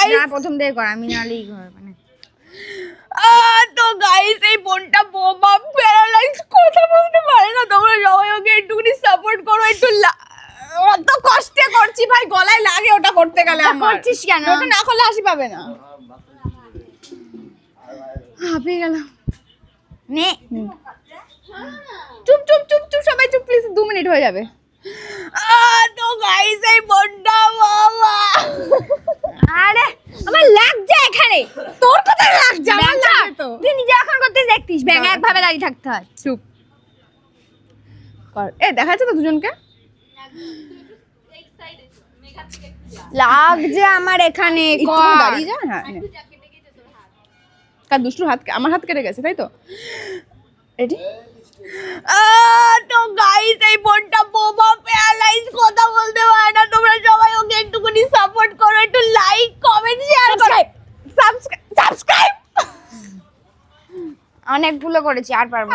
Guys না প্রথম থেকে কর, আমি নালেই ঘর মানে তো গাইস এই বোনটা বোমা প্যারালাইজ, কথা বলতে পারে না, তোমরা সবাই ওকে একটুখানি সাপোর্ট করো, একটু অত কষ্টে করছি ভাই, গলায় লাগে ওটা করতে গেলে আমার। করছিস কেন? ওটা না করলে হাসি পাবে না। হাঁপিয়ে গেলাম। নে চুপ চুপ চুপ চুপ সবাই চুপ প্লিজ, 2 মিনিট হয়ে যাবে। তো গাইস এই বোনটা বাবা, আরে আমার লাগছে এখানে, তোর কোথায় লাগছে? আমার লাগে তো। তুই নিজে এখন করতে দেখতিস ব্যাঙ একভাবে দাঁড়িয়ে থাকতে হয়। চুপ কর। এ দেখা যাচ্ছে তো দুজনকে? লাগছে আমার এখানে, একটু কর। দাঁড়িয়ে যা। হ্যাঁ নে। কার দুষ্টুর হাত, আমার হাত কেটে গেছে তাই তো? রেডি? তো গাইস এই বোনটা বোমা প্যারালাইজ, কথা বলতে পারে না, তোমরা সবাই ওকে একটুখানি সাপোর্ট করো, একটু লাইক কমেন্ট শেয়ার করো, সাবস্ক্রাইব। অনেক ভুল করেছি, আর পারবো না।